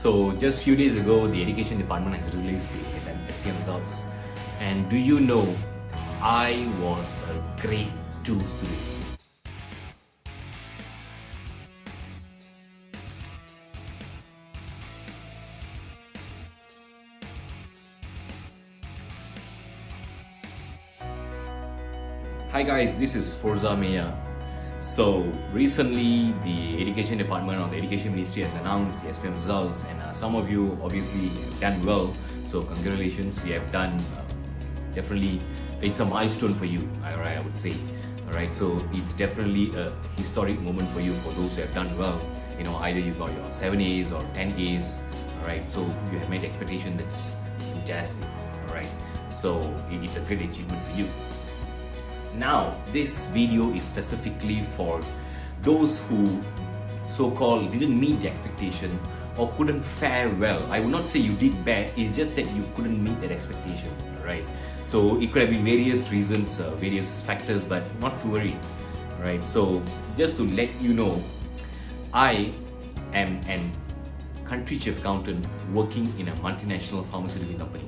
So just few days ago, the education department has released the SPM results. And do you know, I was a grade 2 student. Hi guys, this is Forza Meyya. So recently the education department or the education ministry has announced the SPM results, and some of you obviously have done well, so congratulations, you have done definitely. It's a milestone for you, I would say. Alright, so it's definitely a historic moment for you, for those who have done well. You know, either you got your 7 A's or 10 A's. Alright, so you have made the expectation. That's fantastic. Alright, so it's a great achievement for you. Now, this video is specifically for those who so-called didn't meet the expectation or couldn't fare well. I would not say you did bad, it's just that you couldn't meet that expectation, right? So it could have been various reasons, various factors, but not to worry, right? So just to let you know, I am an country chief accountant working in a multinational pharmaceutical company.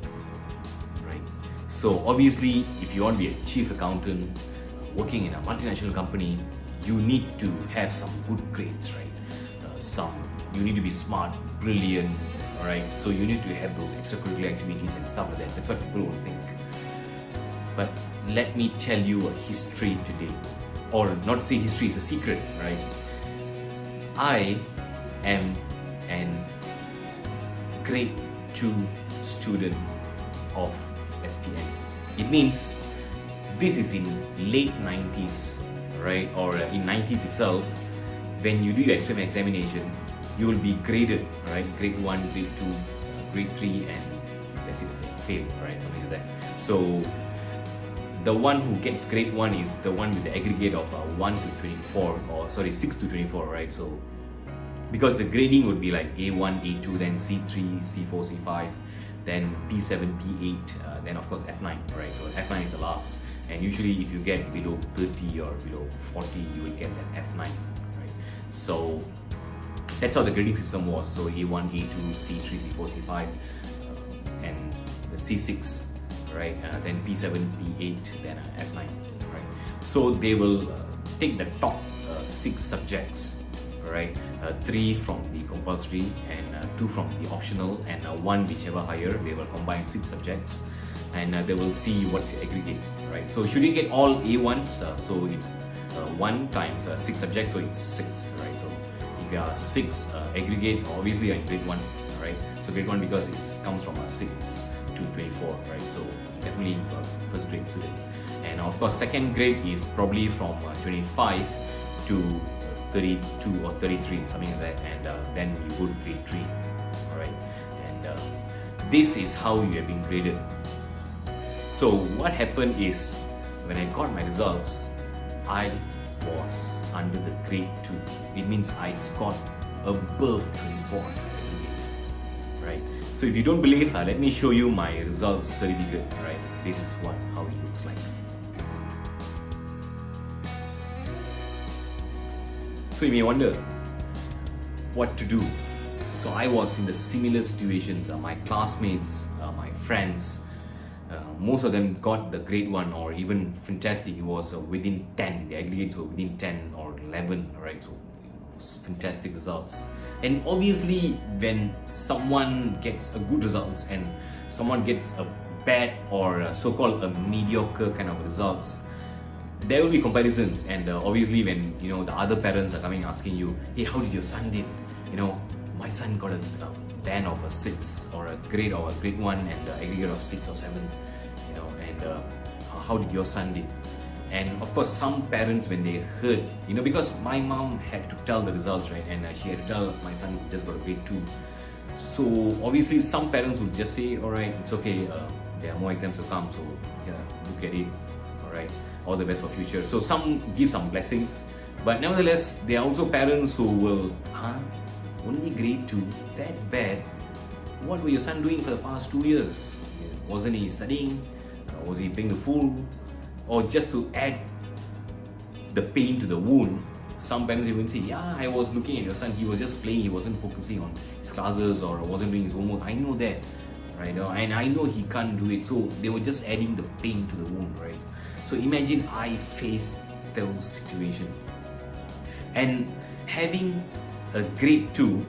So obviously, if you want to be a chief accountant working in a multinational company, you need to have some good grades, right? You need to be smart, brilliant, alright? So you need to have those extracurricular activities and stuff like that. That's what people will think. But let me tell you a history today, or not say history, it's a secret, right? I am an grade 2 student of SPM. It means this is in late 90s, right? Or in 90s itself. When you do your SPM examination, you will be graded, right? Grade 1, grade 2, grade 3, and that's it, fail, right? Something like that. So the one who gets grade 1 is the one with the aggregate of 1 to 24, or sorry, 6 to 24, right? So because the grading would be like A1, A2, then C3, C4, C5, then P7, P8, then of course F9, right? So F9 is the last, and usually if you get below 30 or below 40, you will get an F9, right? So that's how the grading system was. So A1, A2, C3, C4, C5, and the C6, right? Then P7, P8, then F9, right? So they will take the top 6 subjects, right? 3 from the compulsory and 2 from the optional, and 1 whichever higher. They will combine 6 subjects, and they will see what's your aggregate, right? So should you get all A1s, so it's 1 times 6 subjects, so it's 6, right? So if you are 6 aggregate, obviously you're in grade 1, right? So grade 1 because it comes from a 6 to 24, right? So definitely first grade student. And of course second grade is probably from 25 to 32 or 33, something like that, and then you go to grade 3, alright? And this is how you have been graded. So what happened is, when I got my results, I was under the grade 2. It means I scored above 24, right? So if you don't believe, let me show you my results certificate, right? This is how it looks like. So you may wonder what to do. So I was in the similar situations. My classmates, my friends, most of them got the grade 1, or even fantastic. It was within 10. The aggregates were within 10 or 11, right? So it was fantastic results. And obviously, when someone gets a good results and someone gets a bad or so-called a mediocre kind of results, there will be comparisons, and obviously when the other parents are coming asking you, hey, how did your son did? My son got a band of a 6, or a grade or a grade 1 and an aggregate of 6 or 7, and how did your son did? And of course some parents, when they heard, because my mom had to tell the results, right, and she had to tell my son just got a grade 2. So obviously some parents would just say, alright, it's okay, there are more exams to come, so yeah, look at it, alright, all the best for future. So some give some blessings, but nevertheless there are also parents who will, only grade 2, that bad? What were your son doing for the past 2 years? Wasn't he studying? Was he playing the fool? Or just to add the pain to the wound, some parents even say, yeah, I was looking at your son, he was just playing, he wasn't focusing on his classes or wasn't doing his homework. I know that, right? And I know he can't do it. So they were just adding the pain to the wound, right? So imagine I faced those situations. And having a grade 2,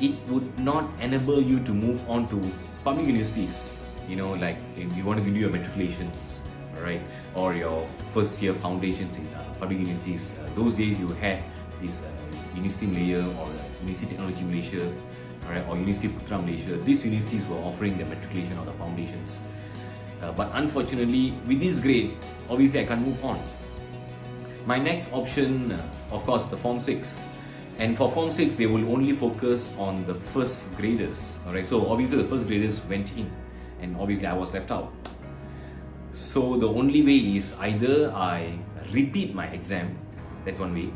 it would not enable you to move on to public universities. Like if you want to do your matriculations, right, or your first year foundations in public universities. Those days you had this University Meyya or University Technology Malaysia, right, or University Putra Malaysia. These universities were offering the matriculation or the foundations. But unfortunately, with this grade, obviously I can't move on. My next option, of course, the Form 6. And for Form 6, they will only focus on the first graders. Alright, so obviously the first graders went in, and obviously I was left out. So the only way is either I repeat my exam, that's one way.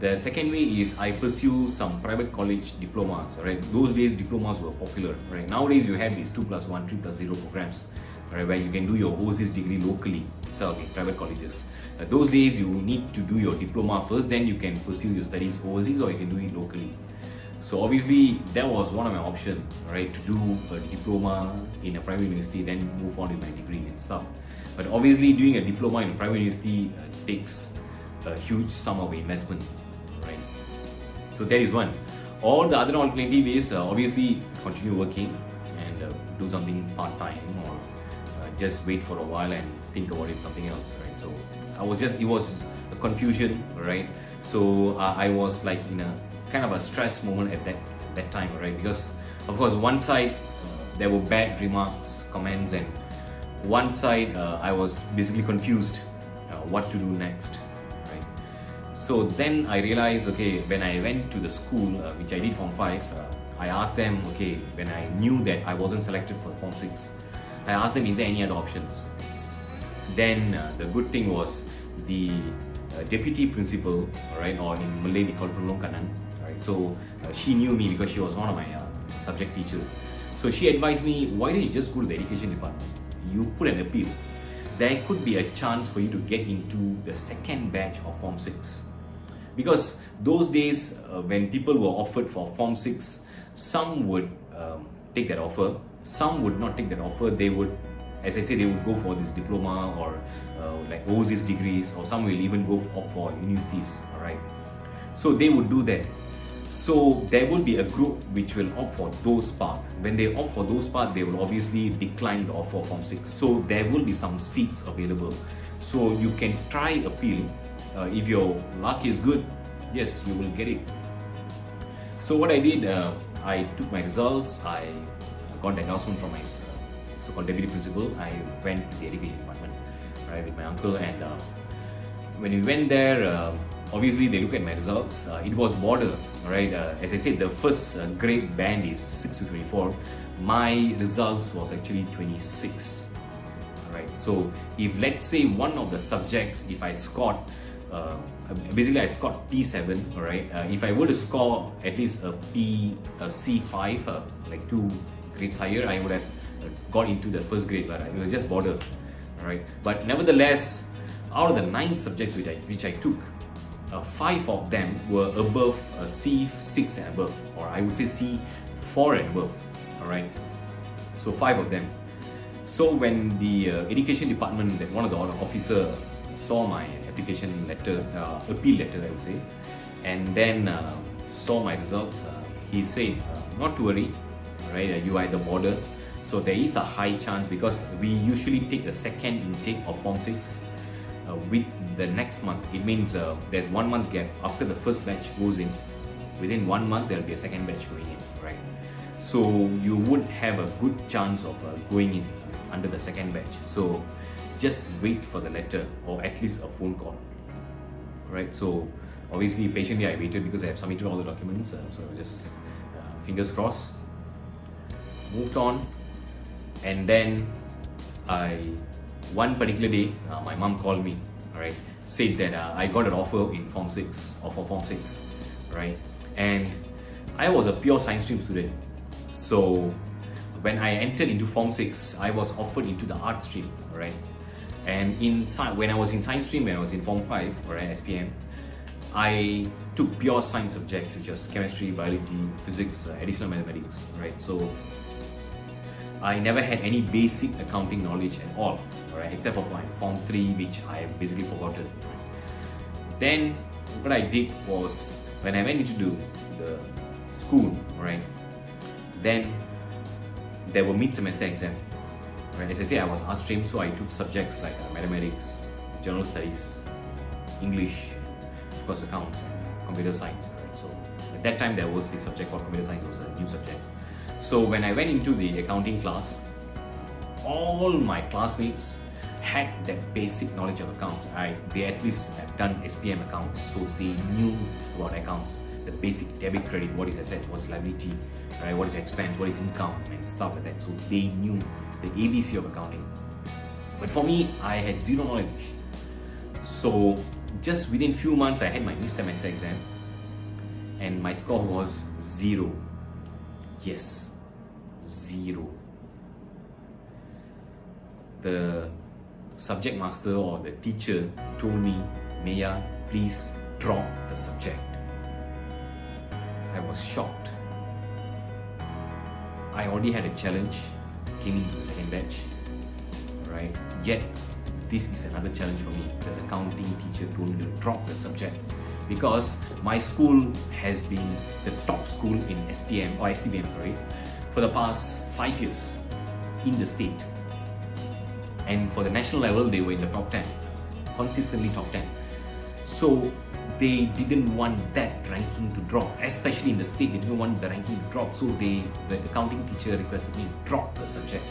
The second way is I pursue some private college diplomas. Right, those days diplomas were popular. Right, nowadays you have these 2+1, 3+0 programs, right, where you can do your overseas degree locally itself in private colleges. Those days you need to do your diploma first, then you can pursue your studies overseas, or you can do it locally. So obviously that was one of my options, right, to do a diploma in a private university, then move on with my degree and stuff. But obviously doing a diploma in a private university takes a huge sum of investment, right? So that is one. All the other alternative is obviously continue working and do something part-time, or just wait for a while and think about it something else, right? So it was a confusion, right? So I was like in a kind of a stress moment at that time, right? Because of course one side there were bad remarks, comments, and one side I was basically confused what to do next, right? So then I realized, okay, when I went to the school, which I did Form 5, I asked them, okay, when I knew that I wasn't selected for Form 6, I asked them, is there any other options? Then the good thing was the deputy principal, right, or in Malay we call Penolong Kanan, right? So she knew me because she was one of my subject teachers. So she advised me, why don't you just go to the education department? You put an appeal. There could be a chance for you to get into the second batch of Form 6. Because those days when people were offered for Form 6, some would take that offer, some would not take that offer. They would, as I say, they would go for this diploma or like overseas degrees, or some will even go for universities, alright? So they would do that. So there will be a group which will opt for those paths. When they opt for those paths, they will obviously decline the offer of Form 6. So there will be some seats available. So you can try appeal. If your luck is good, yes, you will get it. So what I did, I took my results, I got the announcement from my so-called deputy principal. I went to the education department, right, with my uncle, and when we went there, obviously they look at my results. It was border, right? As I said, the first grade band is 6 to 24. My results was actually 26, right? So if let's say one of the subjects, if I scored, basically I scored P7, right? If I were to score at least a C5, like 2 grades higher, I would have got into the first grade, but it was just border, right? But nevertheless, out of the 9 subjects which I took, 5 of them were above C6 and above, or I would say C4 and above, alright? So 5 of them. So when the education department, one of the officer saw my application letter, appeal letter I would say, and then saw my result, he said, not to worry, right? You are at the border, so there is a high chance, because we usually take the second intake of Form 6 with the next month. It means there's 1 month gap after the first batch goes in. Within 1 month there will be a second batch going in, right? So you would have a good chance of going in under the second batch. So just wait for the letter, or at least a phone call, right? So obviously patiently I waited, because I have submitted all the documents, so just fingers crossed, moved on. And then one particular day, my mom called me, right, said that I got an offer in Form 6, or for Form 6, right? And I was a pure science stream student. So when I entered into Form 6, I was offered into the art stream, right? And when I was in science stream, when I was in Form 5, or SPM, I took pure science subjects such as chemistry, biology, physics, additional mathematics, right? So I never had any basic accounting knowledge at all, right? Except for my Form 3, which I basically forgotten. Right? Then what I did was, when I went into the school, right, then there were mid-semester exam. Right? As I say, I was art stream, so I took subjects like mathematics, general studies, English, of course accounts, and computer science. Right? So at that time there was the subject called computer science, was a new subject. So when I went into the accounting class, all my classmates had that basic knowledge of accounts. They at least had done SPM accounts, so they knew about accounts, the basic debit, credit, what is asset, what is liability, right? What is expense, what is income, and stuff like that. So they knew the ABC of accounting. But for me, I had zero knowledge. So just within few months, I had my mid-semester exam, and my score was 0. Yes, 0. The subject master or the teacher told me, Meyya, please drop the subject. I was shocked. I already had a challenge, came into the second batch, right? Yet, this is another challenge for me. The accounting teacher told me to drop the subject because my school has been the top school in SPM or STPM, for the past 5 years in the state. And for the national level, they were in the top 10, consistently top 10. So they didn't want that ranking to drop, especially in the state. They didn't want the ranking to drop. So the accounting teacher requested me to drop the subject.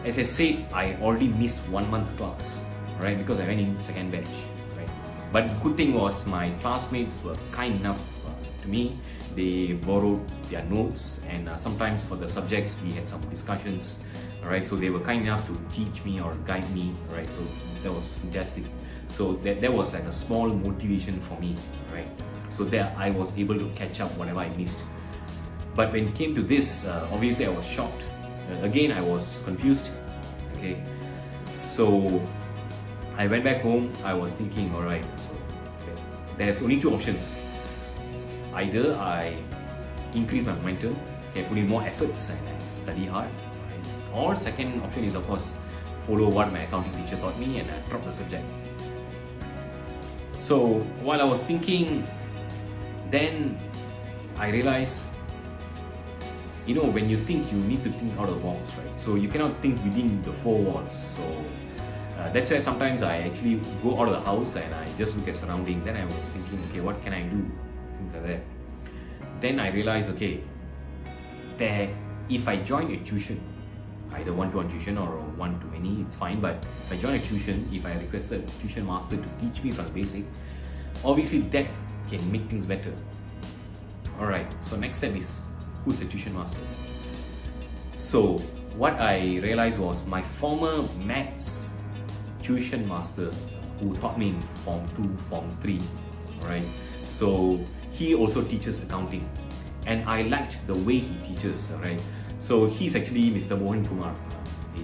As I said, I already missed 1 month class, right? Because I went in second batch, right? But good thing was my classmates were kind enough to me. They borrowed their notes, and sometimes for the subjects we had some discussions, right? So they were kind enough to teach me or guide me, right? So that was fantastic. So that was like a small motivation for me, right? So there I was able to catch up whatever I missed. But when it came to this, obviously I was shocked. Again, I was confused. Okay, so I went back home. I was thinking, all right, so there's only two options. Either I increase my momentum, okay, put in more efforts and I study hard, right? Or second option is, of course, follow what my accounting teacher taught me and drop the subject. So while I was thinking, then I realized, you know, when you think, you need to think out of the box, right? So you cannot think within the four walls. So that's why sometimes I actually go out of the house and I just look at surroundings. Then I was thinking, okay, what can I do? Things like that. Then I realized, okay, if I join a tuition, either one-to-one tuition or one-to-many, it's fine. But if I join a tuition, if I request a tuition master to teach me from the basic, obviously that can make things better. Alright, so next step is, who's the tuition master? So what I realized was my former maths tuition master who taught me in Form 2, Form 3, alright? So he also teaches accounting and I liked the way he teaches, alright? So he's actually Mr. Mohan Kumar.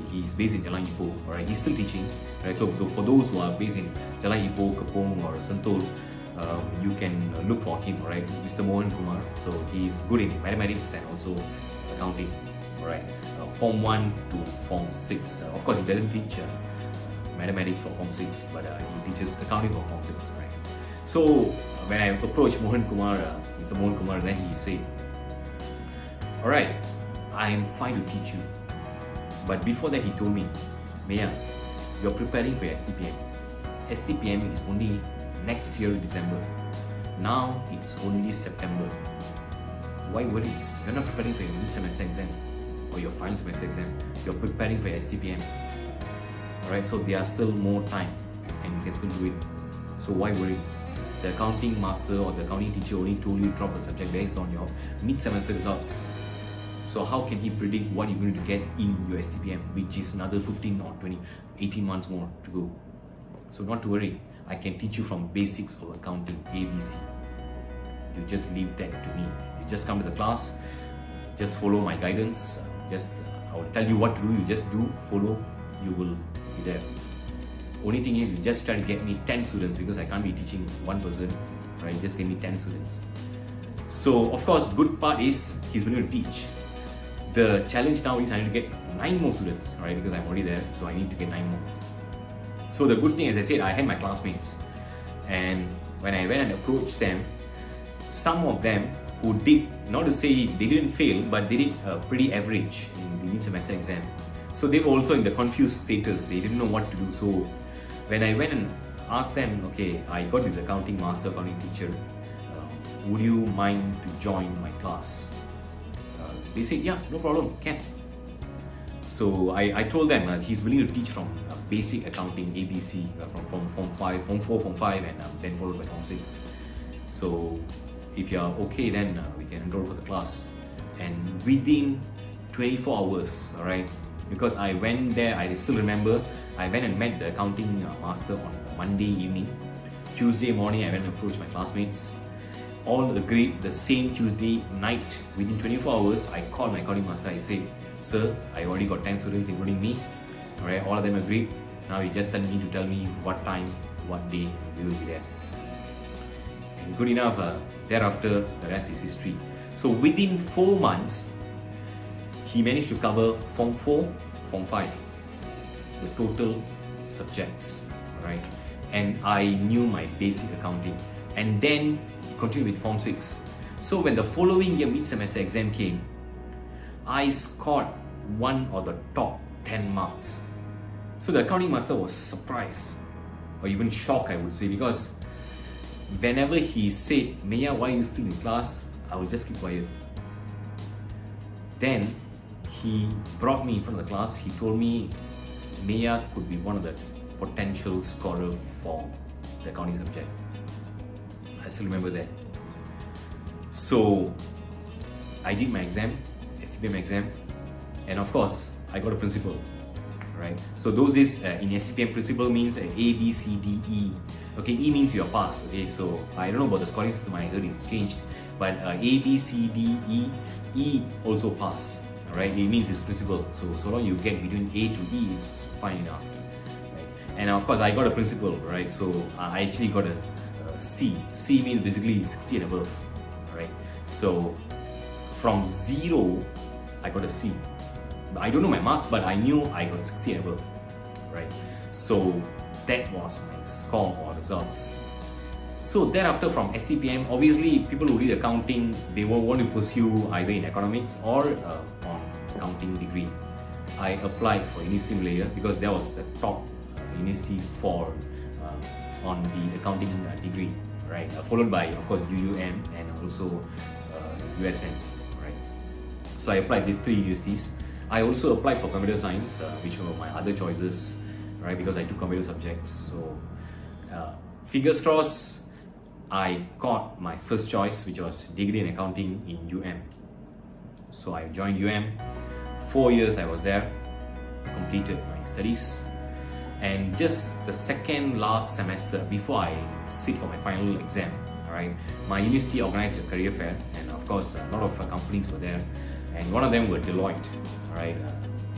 He's based in Jalan Ipoh, alright? He's still teaching, right? So for those who are based in Jalan Ipoh, Kepong or Sentul, you can look for him, alright? Mr. Mohan Kumar. So he's good in mathematics and also accounting, alright? Form 1 to Form 6. Of course, he doesn't teach mathematics for Form 6, but he teaches accounting for Form 6, right? So when I approached Mohan Kumar, Mr. Mohan Kumar, then he said, alright, I'm fine to teach you. But before that, he told me, Meyya, you're preparing for your STPM. STPM is only next year, December. Now it's only September. Why worry? You're not preparing for your mid-semester exam or your final semester exam. You're preparing for your STPM. Alright, so there are still more time and you can still do it. So why worry? The accounting master or the accounting teacher only told you to drop the subject based on your mid-semester results. So how can he predict what you're going to get in your STPM, which is another 15 or 20, 18 months more to go? So not to worry, I can teach you from basics of accounting, ABC. You just leave that to me. You just come to the class, just follow my guidance, I will tell you what to do, you just do, follow, you will be there. Only thing is, you just try to get me 10 students because I can't be teaching one person, right? Just give me 10 students. So, of course, good part is he's willing to teach. The challenge now is I need to get 9 more students, right? Because I'm already there, so I need to get 9 more. So the good thing, as I said, I had my classmates, and when I went and approached them, some of them who did, not to say they didn't fail, but they did pretty average in the mid-semester exam. So they were also in the confused status. They didn't know what to do. So when I went and asked them, okay, I got this accounting master, accounting teacher, would you mind to join my class? They said, yeah, no problem, can. So I told them he's willing to teach from basic accounting, ABC, from Form 5, Form 4, Form 5, and then followed by Form 6. So if you're okay, then we can enroll for the class. And within 24 hours, all right, because I went there, I still remember, I went and met the accounting master on Monday evening. Tuesday morning, I went and approached my classmates. All agreed the same Tuesday night. Within 24 hours, I called my accounting master. I said, sir, I already got 10 students, including me. All right, all of them agreed. Now you just need to tell me what time, what day, we will be there. And good enough, thereafter, the rest is history. So within 4 months, he managed to cover Form 4, Form 5, the total subjects, right? And I knew my basic accounting. And then continued with Form 6. So when the following year mid-semester exam came, I scored one of the top 10 marks. So the accounting master was surprised, or even shocked, I would say, because whenever he said, Meyya, why are you still in class? I would just keep quiet. Then he brought me in front of the class. He told me Meyya could be one of the potential scorer for the accounting subject. I still remember that. So I did my exam, SPM exam, and of course I got a principal, right? So those days in SPM, principal means A, B, C, D, E. Okay, E means you're passed. Okay, so I don't know about the scoring system. I heard it's changed, but A, B, C, D, E, E also pass. Right? It means it's principal. So long you get between A to E, it's fine enough. Right? And of course I got a principal, right? So I actually got a C. C means basically 60 and above, right? So from 0, I got a C. I don't know my marks, but I knew I got 60 and above, right? So that was my score or results. So thereafter from SPM, obviously people who read accounting, they will want to pursue either in economics or on accounting degree. I applied for University Meyya because that was the top university for on the accounting degree, right? Followed by, of course, UUM and also USM, right? So I applied these 3 universities. I also applied for computer science, which were my other choices, right? Because I took computer subjects. So fingers crossed, I got my first choice, which was degree in accounting in UM. So I joined UM. 4 years I was there, completed my studies. And just the second last semester before I sit for my final exam, alright, my university organized a career fair, and of course a lot of companies were there, and one of them were Deloitte, alright,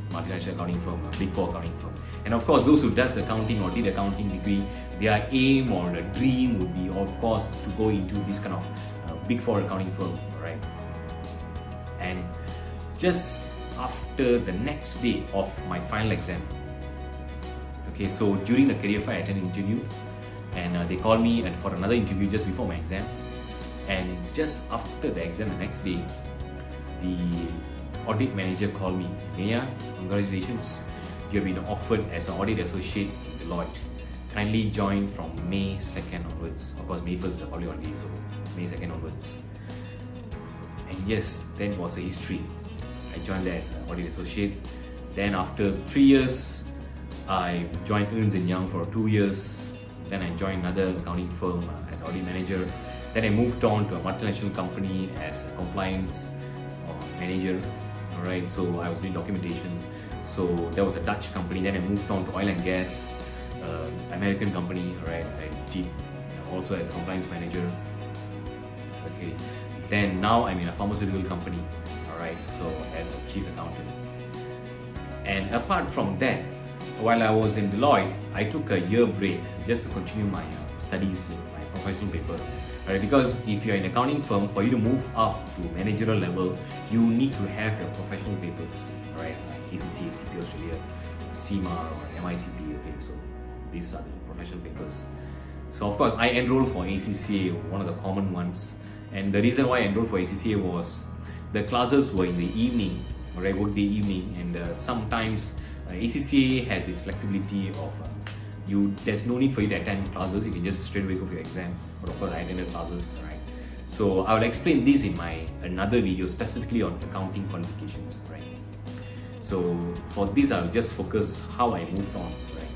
multinational accounting firm, a big 4 accounting firm. And of course those who does accounting or did accounting degree, their aim or the dream would be, of course, to go into this kind of big 4 accounting firm, alright. And just after the next day of my final exam, okay, so during the career fair I attended an interview, and they called me for another interview just before my exam. And just after the exam the next day, the audit manager called me, Meyya, congratulations, you have been offered as an audit associate in Deloitte. Kindly join from May 2nd onwards. Of course, May 1st is a public holiday, so May 2nd onwards. And yes, that was a history. I joined there as an audit associate. Then after 3 years, I joined Ernst & Young for 2 years. Then I joined another accounting firm as audit manager. Then I moved on to a multinational company as a compliance manager. Alright, so I was doing documentation. So that was a Dutch company. Then I moved on to oil and gas, American company. Alright, I did also as a compliance manager. Okay, then now I'm in a pharmaceutical company. Alright, so as a chief accountant. And apart from that, while I was in Deloitte, I took a year break just to continue my studies in my professional paper. Right? Because if you're in an accounting firm, for you to move up to managerial level, you need to have your professional papers, right? Like ACCA, CP Australia, CMA or MICP. Okay, so these are the professional papers. So of course, I enrolled for ACCA, one of the common ones. And the reason why I enrolled for ACCA was the classes were in the evening, right? Workday evening, and sometimes ACCA has this flexibility of there's no need for you to attend classes. You can just straight away go for your exam. But of course, I attended classes, right? So I will explain this in my another video specifically on accounting qualifications, right? So for this, I'll just focus how I moved on, right?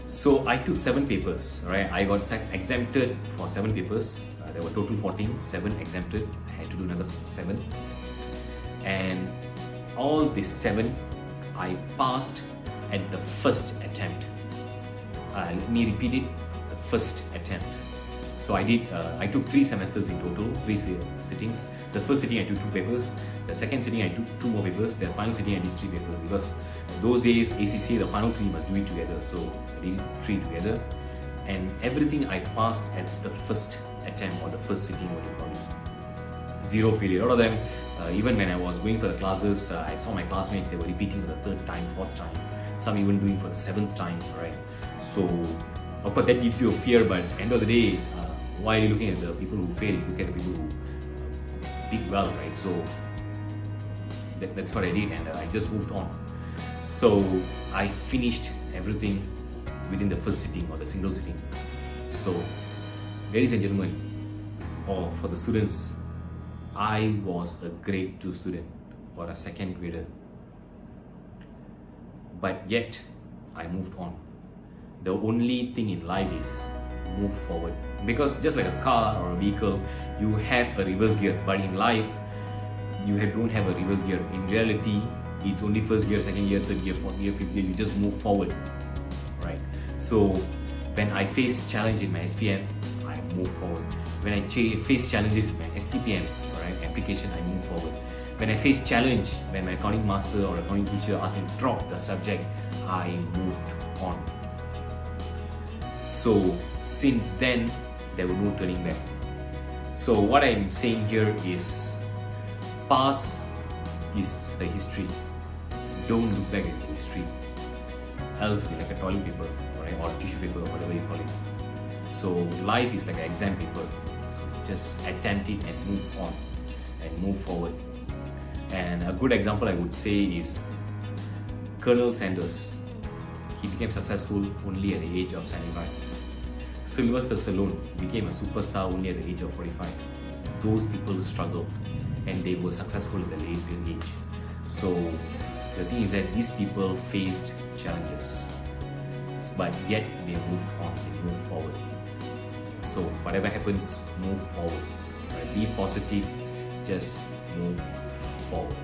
So I took 7 papers, right? I got exempted for 7 papers. There were total 14, 7 exempted. I had to do another 7, and all the 7 I passed at the first attempt. Let me repeat it, the first attempt. So I took 3 semesters in total, 3 sittings. The first sitting I took 2 papers, the second sitting I took 2 more papers, the final sitting I did 3 papers, because those days ACCA, the final 3 must do it together, so I did 3 together, and everything I passed at the first attempt, or the first sitting, what you call it. 0 failure. A lot of them, even when I was going for the classes, I saw my classmates, they were repeating for the 3rd time, 4th time, some even doing for the 7th time, right? So of course that gives you a fear, but at the end of the day, why are you looking at the people who fail? Look at the people who did well, right? So that's what I did, and I just moved on. So I finished everything within the first sitting, or the single sitting. So ladies and gentlemen, or for the students, I was a grade 2 student or a 2nd grader, but yet I moved on. The only thing in life is move forward, because just like a car or a vehicle, you have a reverse gear, but in life you don't have a reverse gear. In reality, it's only first gear, 2nd gear, 3rd gear, 4th gear, 5th gear. You just move forward, right? So when I face challenge in my SPM, I move forward. When I face challenges in my STPM, right, application, I move forward. When I face challenge, when my accounting master or accounting teacher asked me to drop the subject, I moved on. So since then, there was no turning back. So what I'm saying here is, past is the history. Don't look back at the history, else it'll be like a toilet paper, right, or tissue paper, whatever you call it. So life is like an exam paper. So just attempt it and move on and move forward. And a good example I would say is Colonel Sanders. He became successful only at the age of 75. Sylvester Stallone became a superstar only at the age of 45. Those people struggled and they were successful at the later age. So the thing is that these people faced challenges, but yet they moved on, they moved forward. So whatever happens, move forward. Right? Be positive, just move forward.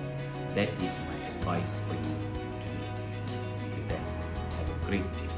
That is my advice for you today. With that, have a great day.